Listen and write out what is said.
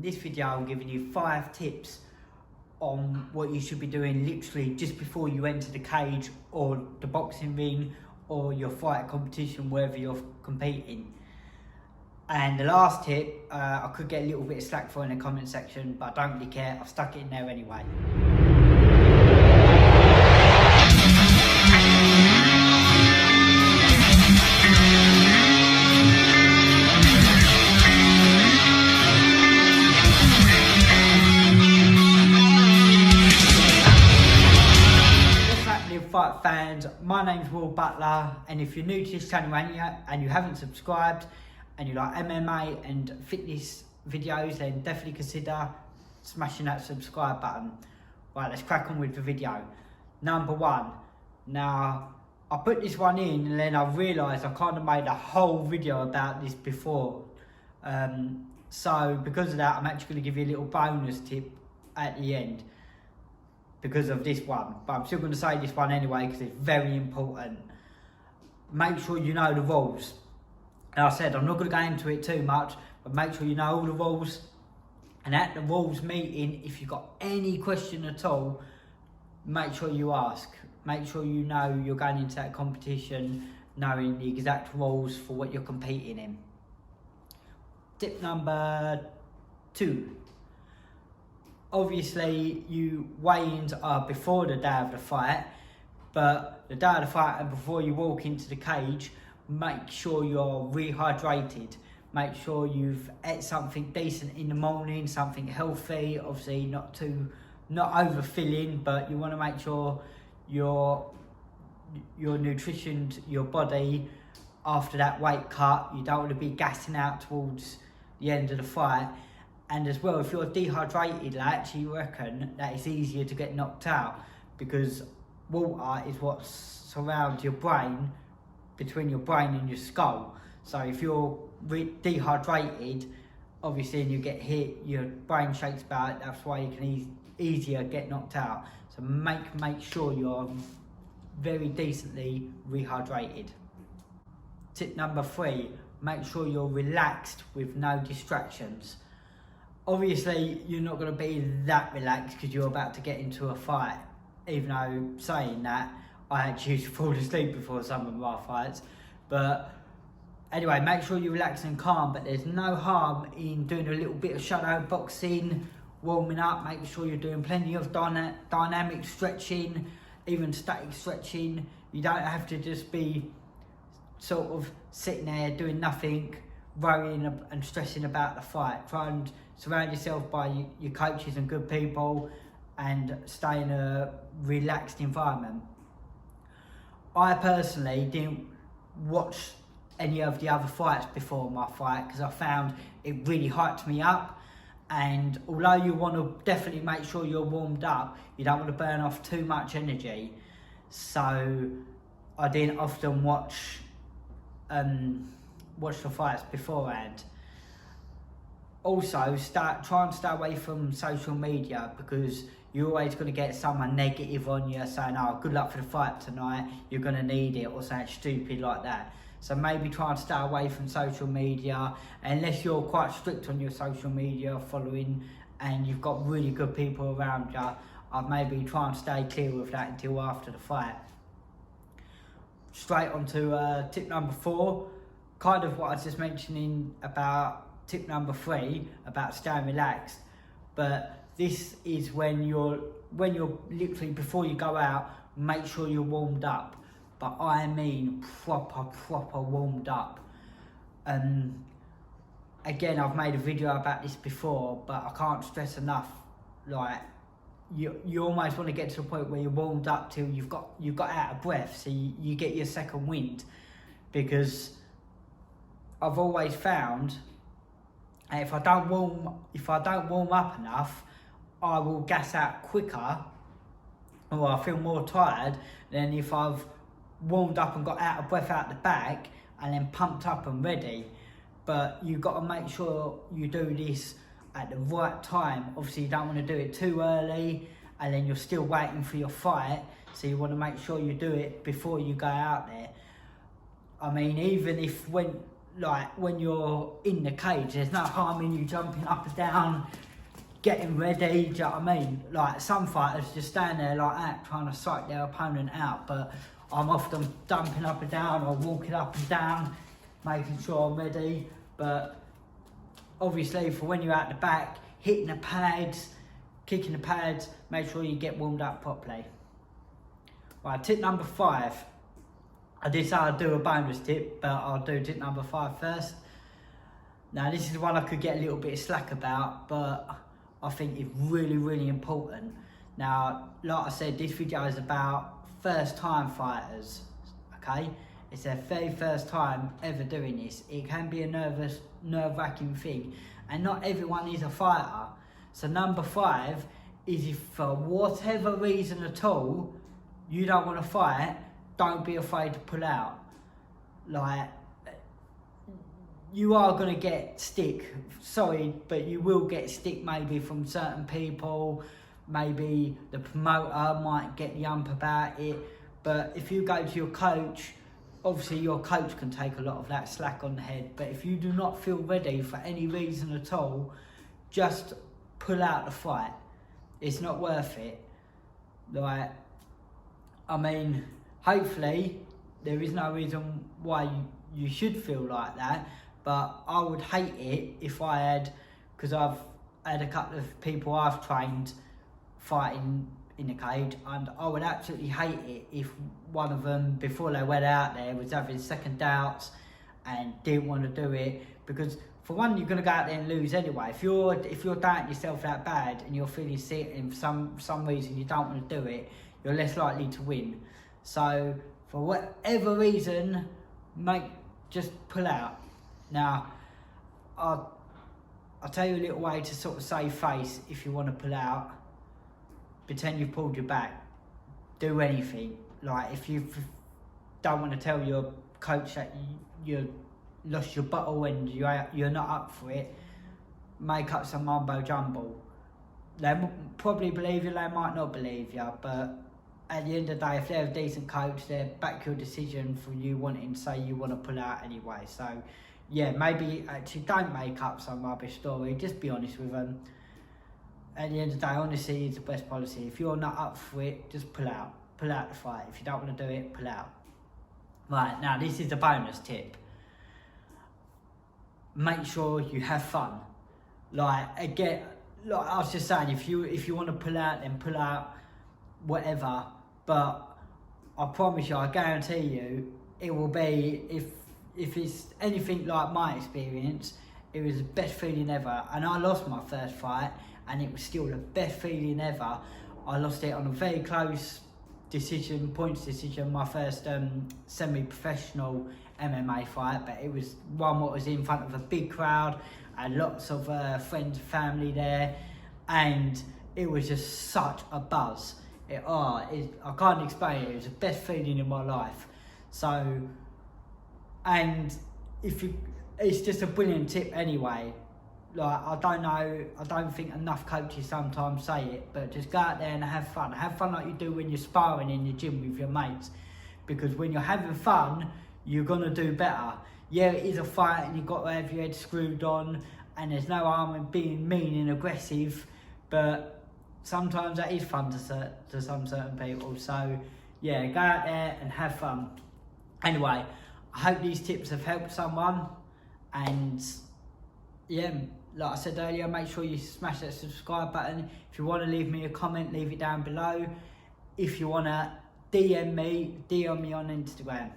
In this video, I'm giving you 5 tips on what you should be doing literally just before you enter the cage or the boxing ring or your fight competition, wherever you're competing. And the last tip, I could get a little bit of slack for in the comment section, but I don't really care. I've stuck it in there anyway. Fight fans, my name's Will Butler, and if you're new to this channel and you haven't subscribed and you like MMA and fitness videos, then definitely consider smashing that subscribe button. Right, let's crack on with the video. Number 1. Now, I put this one in and then I realised I kind of made a whole video about this before. So because of that, I'm actually going to give you a little bonus tip at the end because of this one, but I'm still going to say this one anyway because it's very important. Make sure you know the rules. And I said I'm not going to go into it too much, but make sure you know all the rules. And at the rules meeting, if you've got any question at all, make sure you ask. Make sure you know you're going into that competition knowing the exact rules for what you're competing in. Tip number 2. Obviously, you weigh-ins are before the day of the fight, but the day of the fight and before you walk into the cage, make sure you're rehydrated. Make sure you've ate something decent in the morning, something healthy, obviously not overfilling, but you want to make sure your nutrition, your body, after that weight cut, you don't want to be gassing out towards the end of the fight. And as well, if you're dehydrated, I actually reckon that it's easier to get knocked out because water is what surrounds your brain, between your brain and your skull. So if you're dehydrated, obviously, and you get hit, your brain shakes about it. That's why you can easier get knocked out. So make sure you're very decently rehydrated. Tip number 3, make sure you're relaxed with no distractions. Obviously, you're not going to be that relaxed because you're about to get into a fight. Even though saying that, I actually used to fall asleep before some of my fights. But anyway, make sure you're relaxed and calm. But there's no harm in doing a little bit of shadow boxing, warming up, making sure you're doing plenty of dynamic stretching, even static stretching. You don't have to just be sort of sitting there doing nothing, worrying and stressing about the fight. Try and surround yourself by your coaches and good people and stay in a relaxed environment. I personally didn't watch any of the other fights before my fight because I found it really hyped me up, and although you want to definitely make sure you're warmed up, you don't want to burn off too much energy. So I didn't often watch the fights beforehand. Also, try and stay away from social media because you're always going to get someone negative on you saying, oh, good luck for the fight tonight, you're going to need it, or something stupid like that. So maybe try and stay away from social media, unless you're quite strict on your social media following and you've got really good people around you. I'd maybe try and stay clear of that until after the fight. Straight on to tip number 4. Kind of what I was just mentioning about tip number 3 about staying relaxed, but this is when you're literally before you go out, make sure you're warmed up. But I mean proper warmed up. Again, I've made a video about this before, but I can't stress enough, like you almost want to get to the point where you're warmed up till you've got out of breath, so you get your second wind. Because I've always found if I don't warm up enough, I will gas out quicker, or I feel more tired than if I've warmed up and got out of breath out the back and then pumped up and ready. But you've got to make sure you do this at the right time. Obviously, you don't want to do it too early and then you're still waiting for your fight, so you want to make sure you do it before you go out there. I mean, even if like when you're in the cage, there's no harm in you jumping up and down, getting ready, do you know what I mean? Like some fighters just stand there like that trying to psych their opponent out, but I'm often jumping up and down or walking up and down, making sure I'm ready. But obviously for when you're out the back, hitting the pads, kicking the pads, make sure you get warmed up properly. Right, tip number 5. I did say I'd do a bonus tip, but I'll do tip number 5 first. Now this is one I could get a little bit of slack about, but I think it's really, really important. Now, like I said, this video is about first time fighters, okay? It's their very first time ever doing this. It can be a nerve-wracking thing, and not everyone is a fighter. So number 5 is, if for whatever reason at all, you don't want to fight, don't be afraid to pull out. Like, you are going to get stick, sorry, but you will get stick maybe from certain people. Maybe the promoter might get the ump about it. But if you go to your coach, obviously your coach can take a lot of that slack on the head. But if you do not feel ready for any reason at all, just pull out the fight. It's not worth it. Like, I mean, hopefully there is no reason why you should feel like that. But I would hate it if I had, because I've had a couple of people I've trained fighting in the cage, and I would absolutely hate it if one of them, before they went out there, was having second doubts and didn't want to do it. Because for one, you're going to go out there and lose anyway. If you're doubting yourself that bad and you're feeling sick and for some reason you don't want to do it, you're less likely to win. So for whatever reason, just pull out. Now, I'll tell you a little way to sort of save face if you want to pull out. Pretend you've pulled your back. Do anything. Like, if you don't want to tell your coach that you lost your bottle and you're not up for it, make up some mumbo jumbo. They probably believe you, they might not believe you, but at the end of the day, if they're a decent coach, they'll back your decision for you wanting to say you want to pull out anyway. So yeah, maybe actually don't make up some rubbish story, just be honest with them. At the end of the day, honesty is the best policy. If you're not up for it, just pull out the fight. If you don't want to do it, pull out. Right, now this is the bonus tip. Make sure you have fun. Like, again, like I was just saying, if you want to pull out, then pull out, whatever. But I promise you, I guarantee you, it will be, if it's anything like my experience, it was the best feeling ever. And I lost my first fight, and it was still the best feeling ever. I lost it on a very close points decision, my first semi-professional MMA fight, but it was one that was in front of a big crowd and lots of friends and family there, and it was just such a buzz. I can't explain it. It was the best feeling in my life. So, and it's just a brilliant tip anyway. Like, I don't think enough coaches sometimes say it, but just go out there and have fun. Have fun like you do when you're sparring in your gym with your mates, because when you're having fun, you're gonna do better. Yeah, it is a fight and you've got to have your head screwed on, and there's no harm in being mean and aggressive, but sometimes that is fun to some certain people. So yeah, go out there and have fun. Anyway, I hope these tips have helped someone, and yeah, like I said earlier, make sure you smash that subscribe button. If you want to leave me a comment, leave it down below. If you want to DM me on Instagram.